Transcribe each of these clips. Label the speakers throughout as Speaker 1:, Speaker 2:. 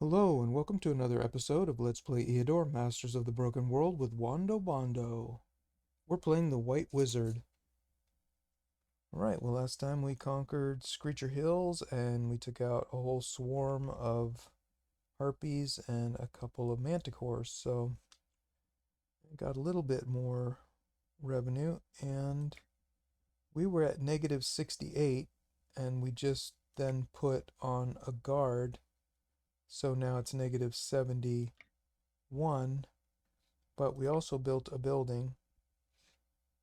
Speaker 1: Hello, and welcome to another episode of Let's Play Eador, Masters of the Broken World with Wando Bondo. We're playing the White Wizard. Alright, well last time we conquered Screecher Hills and we took out a whole swarm of harpies and a couple of manticores, so I got a little bit more revenue, and we were at negative 68 and we just then put on a guard, so now it's negative 71. But we also built a building,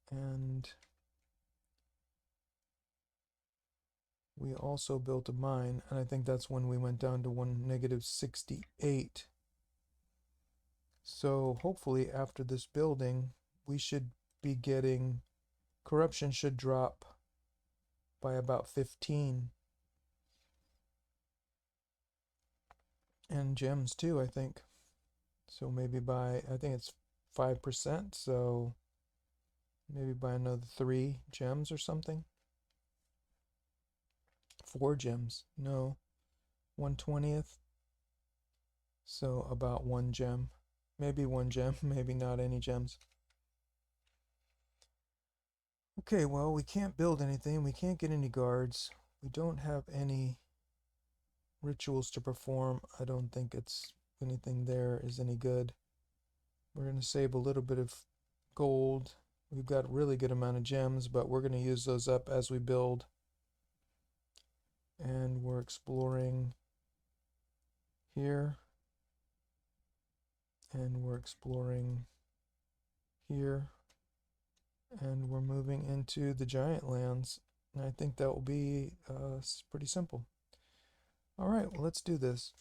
Speaker 1: and we also built a mine, and I think that's when we went down to negative 68. So hopefully after this building, we should be getting, corruption should drop by about 15. And gems too, I think. So maybe by, I think it's 5%, so maybe by another 3 gems or something. 4 gems, no, 1/20th. So about 1 gem. Maybe 1 gem, maybe not any gems. Okay, well, we can't build anything. We can't get any guards. We don't have any rituals to perform. I don't think it's anything there is any good. We're going to save a little bit of gold. We've got a really good amount of gems, but we're going to use those up as we build. And we're exploring here. And we're exploring here. And we're moving into the giant lands, and I think that will be pretty simple. All right, well, let's do this.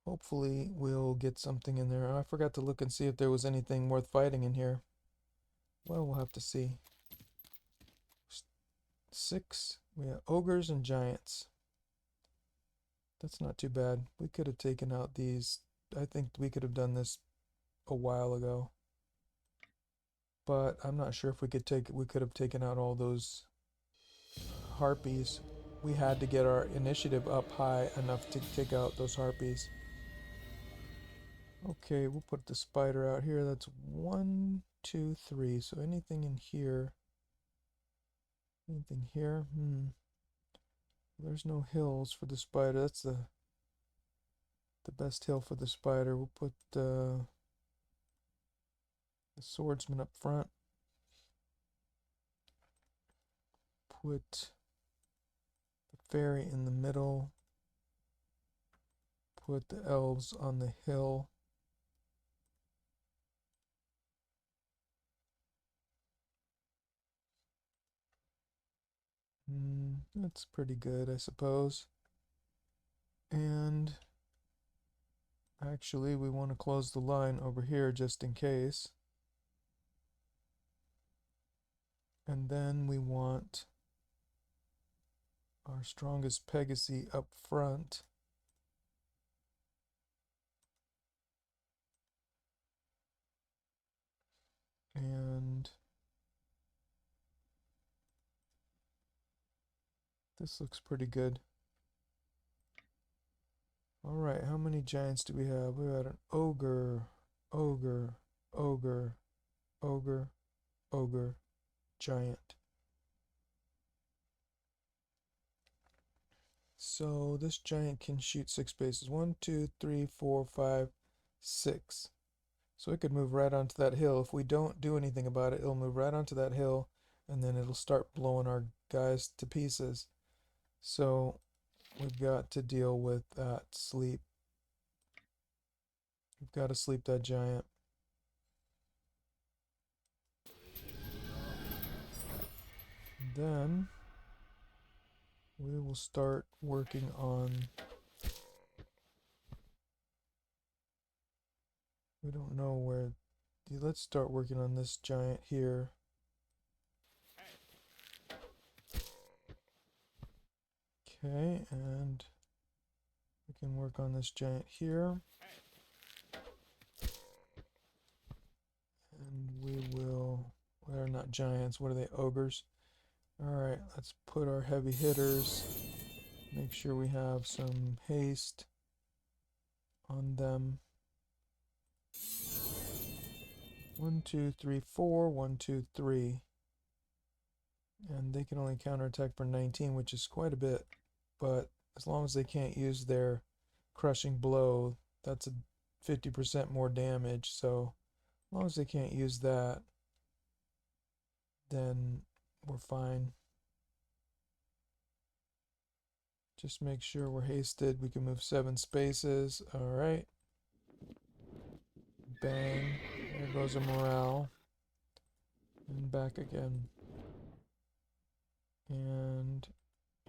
Speaker 1: Hopefully we'll get something in there. I forgot to look and see if there was anything worth fighting in here. Well, we'll have to see. 6, we have ogres and giants. That's not too bad. We could have taken out these. I think we could have done this a while ago, but I'm not sure if we could have taken out all those harpies. We had to get our initiative up high enough to take out those harpies. Okay, we'll put the spider out here. That's 1, 2, 3. So anything in here? Anything here? There's no hills for the spider. That's the best hill for the spider. We'll put the swordsman up front. Put the fairy in the middle. Put the elves on the hill. That's pretty good, I suppose. And actually, we want to close the line over here just in case. And then we want our strongest Pegasus up front. And this looks pretty good. Alright, how many giants do we have? We got an ogre, ogre, ogre, ogre, ogre, giant. So this giant can shoot 6 bases. 1, 2, 3, 4, 5, 6. So it could move right onto that hill. If we don't do anything about it, it'll move right onto that hill, and then it'll start blowing our guys to pieces. So we've got to deal with that sleep. We've got to sleep that giant. And then we will start working on, we don't know where, let's start working on this giant here. Okay, and we can work on this giant here. And we will, they're not giants, what are they, ogres? Alright, let's put our heavy hitters Make sure we have some haste on them. 1, 2, 3, 4. 1, 2, 3. And they can only counterattack for 19, which is quite a bit. But as long as they can't use their crushing blow, that's a 50% more damage. So as long as they can't use that, then we're fine. Just make sure we're hasted. We can move 7 spaces. Alright. Bang. There goes a morale. And back again. And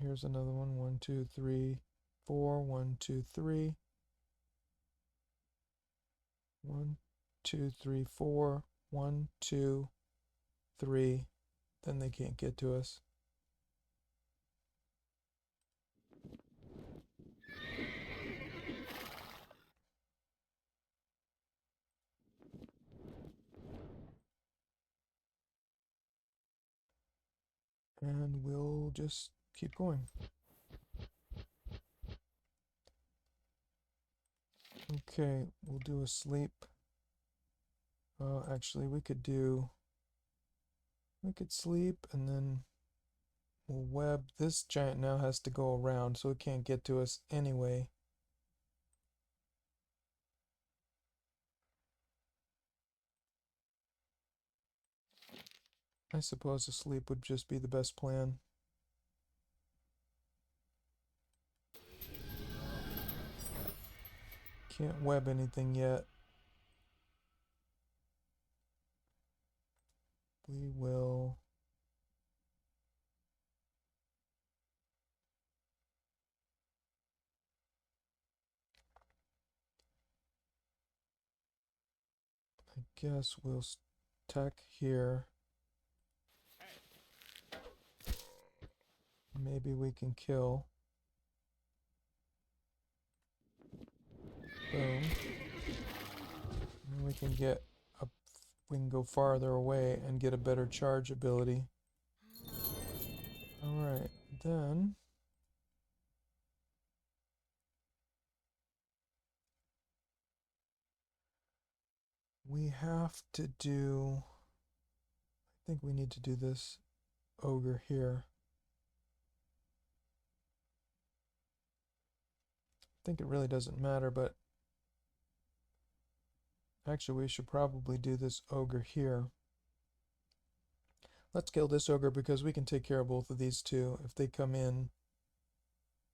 Speaker 1: here's another one. 1, 2, 3, 4. 1, 2, 3. 1, 2, 3, 4. 1, 2, 3. Then they can't get to us. And we'll just keep going. Okay, we'll do a sleep. Actually, we could sleep and then we'll web. This giant now has to go around, so it can't get to us anyway. I suppose a sleep would just be the best plan. Can't web anything yet. We will... I guess we'll attack here. Maybe we can kill. Boom. And we can get up. We can go farther away and get a better charge ability. Alright, then we have to do... I think we need to do this ogre here. I think it really doesn't matter, but actually we should probably do this ogre here. Let's kill this ogre because we can take care of both of these two. If they come in,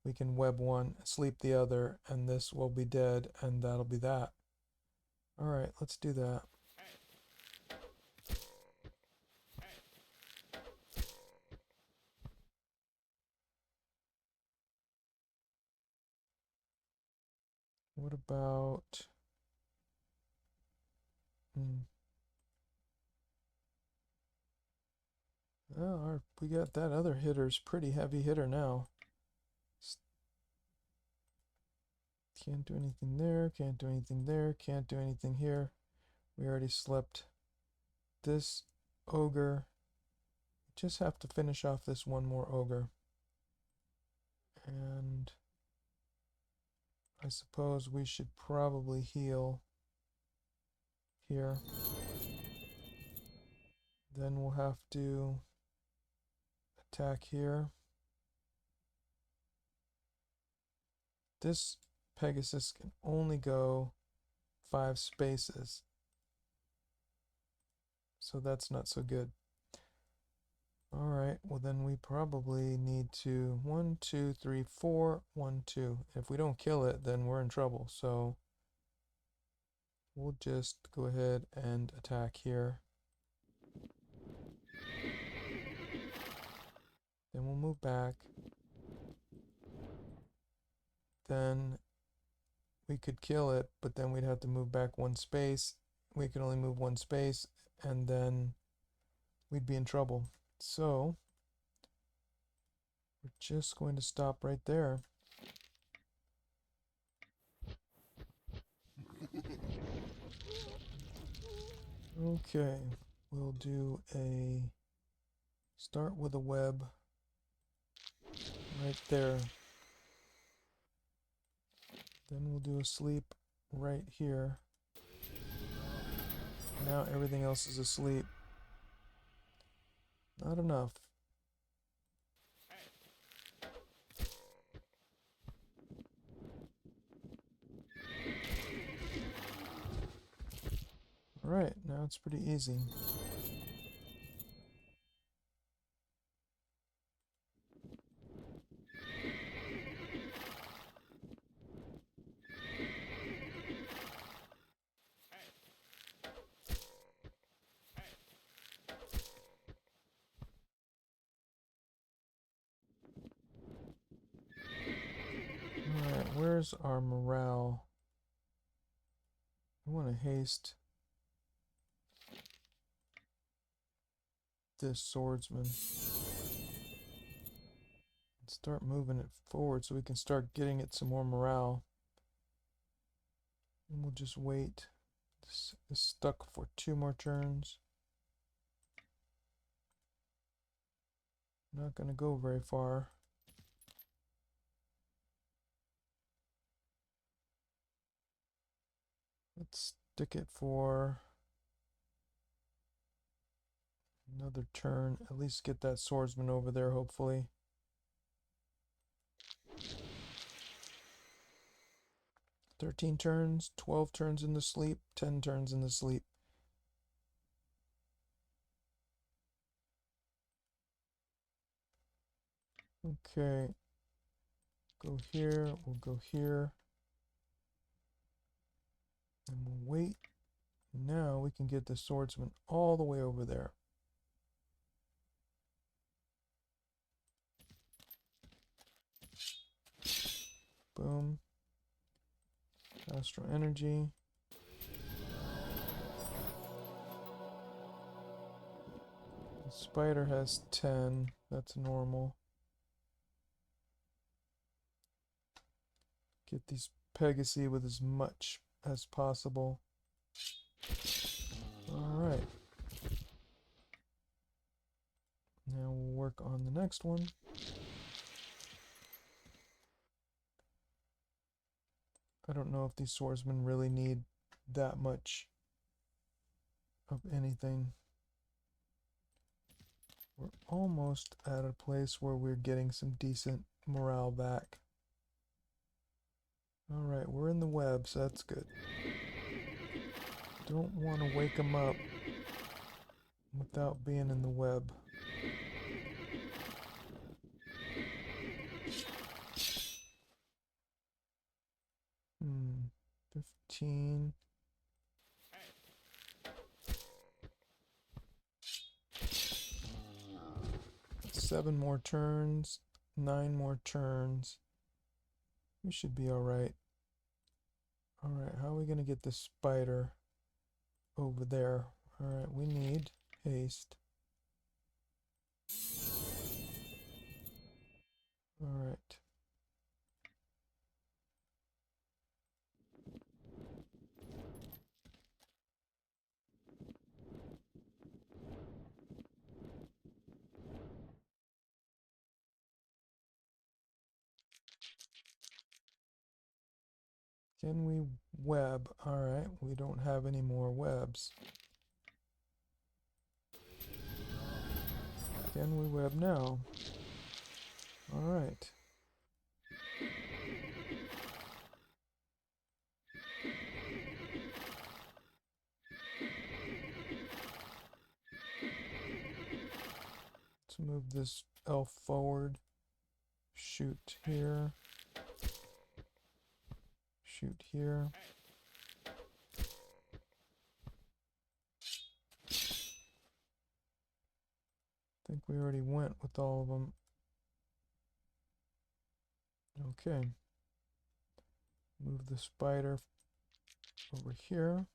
Speaker 1: we can web one, sleep the other, and this will be dead, and that'll be that. Alright, let's do that. What about... Oh, we got that other hitter's pretty heavy hitter now. Can't do anything there, can't do anything there, can't do anything here. We already slept this ogre. Just have to finish off this one more ogre. And I suppose we should probably heal here. Then we'll have to attack here. This Pegasus can only go 5 spaces. So that's not so good. Alright, well then we probably need to 1, 2, 3, 4, 1, 2. If we don't kill it, then we're in trouble. So we'll just go ahead and attack here. Then we'll move back. Then we could kill it, but then we'd have to move back 1 space. We can only move 1 space, and then we'd be in trouble. So we're just going to stop right there. Okay, we'll do a start with a web right there. Then we'll do a sleep right here. Now everything else is asleep. Not enough. Alright, now it's pretty easy. Alright, where's our morale? I want to haste this swordsman. Start moving it forward so we can start getting it some more morale. And we'll just wait. This is stuck for 2 more turns. Not going to go very far. Let's stick it for another turn. At least get that swordsman over there, hopefully. "13 turns, 12 turns in the sleep, 10 turns in the sleep." Okay. Go here, we'll go here. And we'll wait. Now we can get the swordsman all the way over there. Boom. Astral energy. The spider has 10. That's normal. Get these Pegasi with as much as possible. Alright. Now we'll work on the next one. I don't know if these swordsmen really need that much of anything. We're almost at a place where we're getting some decent morale back. Alright, we're in the web, so that's good. Don't want to wake them up without being in the web. Hmm, 15. Seven more turns, 9 more turns. We should be alright. Alright, how are we going to get the spider over there? Alright, we need haste. Alright. Can we web? Alright, we don't have any more webs. Can we web now? Alright. Let's move this elf forward. Shoot here. Shoot here. I think we already went with all of them. Okay. Move the spider over here.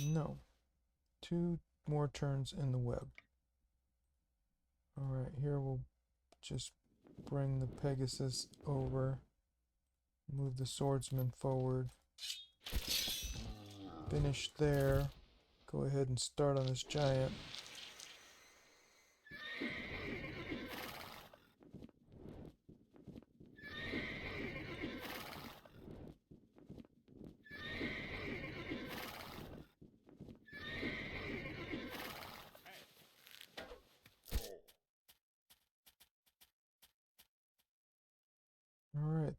Speaker 1: No. 2 more turns in the web. Alright, here we'll just bring the Pegasus over. Move the swordsman forward. Finish there. Go ahead and start on this giant.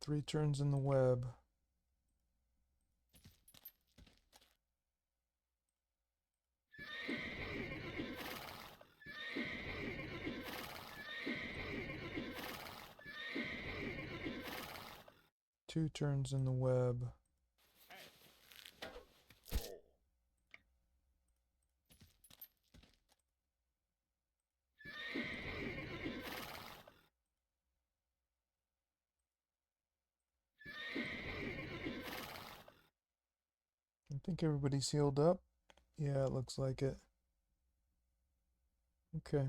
Speaker 1: 3 turns in the web. Two turns in the web. I think everybody's healed up. Yeah, it looks like it. Okay.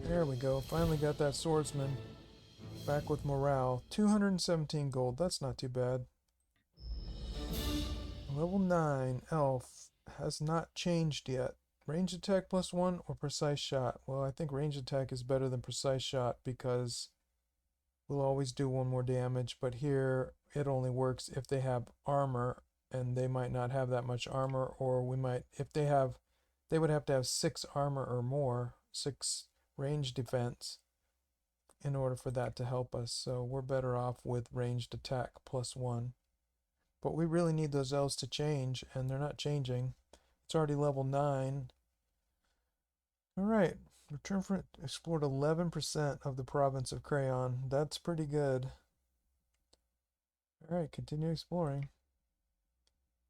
Speaker 1: There we go. Finally got that swordsman. Back with morale. 217 gold. That's not too bad. Level 9 elf has not changed yet. Range attack +1 or precise shot? Well, I think range attack is better than precise shot because we'll always do 1 more damage, but here it only works if they have armor, and they might not have that much armor, or we might, if they have, they would have to have 6 armor or more, 6 range defense in order for that to help us. So we're better off with ranged attack +1. But we really need those elves to change, and they're not changing. It's already level 9. Alright, return for explored 11% of the province of Crayon. That's pretty good. Alright, continue exploring.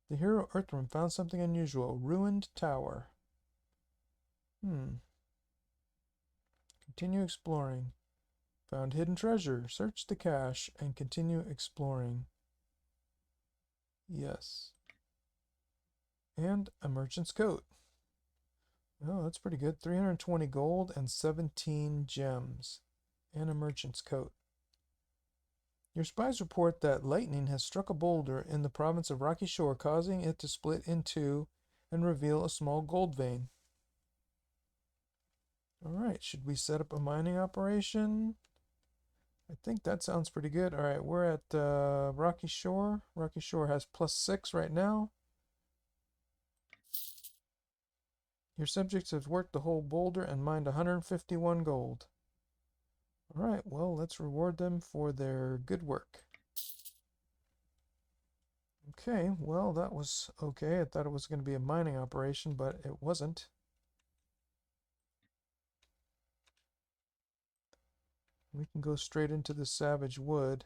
Speaker 1: The hero Earthworm found something unusual. Ruined tower. Continue exploring. Found hidden treasure. Search the cache and continue exploring. Yes. And a merchant's coat. Oh, that's pretty good. 320 gold and 17 gems. And a merchant's coat. Your spies report that lightning has struck a boulder in the province of Rocky Shore, causing it to split in two and reveal a small gold vein. Alright, should we set up a mining operation? I think that sounds pretty good. Alright, we're at Rocky Shore. Rocky Shore has +6 right now. Your subjects have worked the whole boulder and mined 151 gold. Alright, well, let's reward them for their good work. Okay, well, that was okay. I thought it was going to be a mining operation, but it wasn't. We can go straight into the Savage Wood.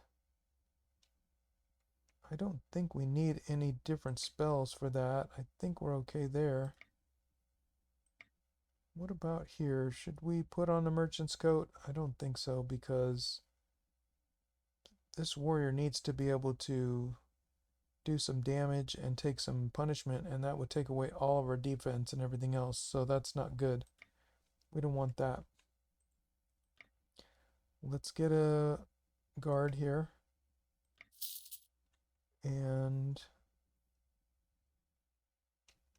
Speaker 1: I don't think we need any different spells for that. I think we're okay there. What about here? Should we put on the merchant's coat? I don't think so, because this warrior needs to be able to do some damage and take some punishment, and that would take away all of our defense and everything else, so that's not good. We don't want that. Let's get a guard here. And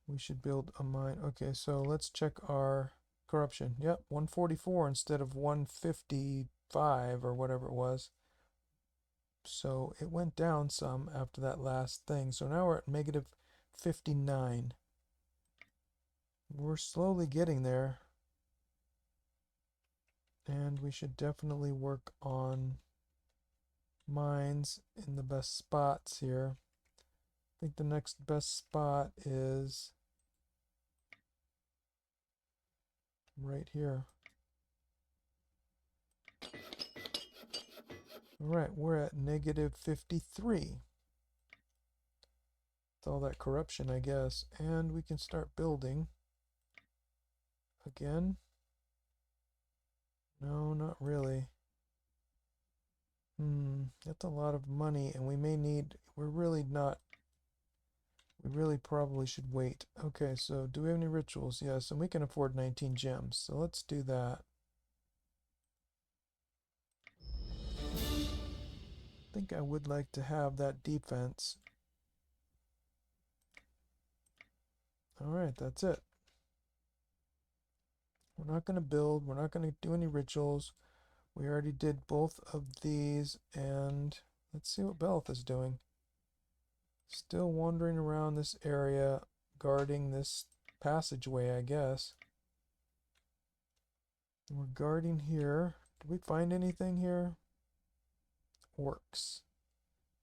Speaker 1: we should build a mine. Okay, so let's check our corruption. Yep, 144 instead of 155 or whatever it was. So it went down some after that last thing. So now we're at -59. We're slowly getting there. And we should definitely work on mines in the best spots here. I think the next best spot is right here. Alright, we're at -53. With all that corruption, I guess. And we can start building. Again. No, not really. That's a lot of money, and we may need, we really probably should wait. Okay, so do we have any rituals? Yes, and we can afford 19 gems, so let's do that. I think I would like to have that defense. Alright, that's it. We're not going to build, we're not going to do any rituals. We already did both of these, and let's see what Belth is doing. Still wandering around this area, guarding this passageway, I guess. We're guarding here. Did we find anything here? orcs.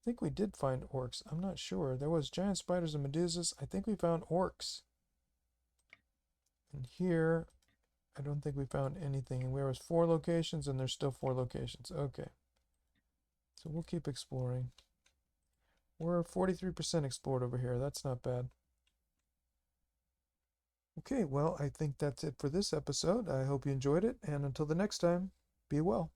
Speaker 1: I think we did find orcs. I'm not sure. There was giant spiders and medusas. I think we found orcs. And here, I don't think we found anything. And there was 4 locations, and there's still 4 locations. Okay. So we'll keep exploring. We're 43% explored over here. That's not bad. Okay, well, I think that's it for this episode. I hope you enjoyed it, and until the next time, be well.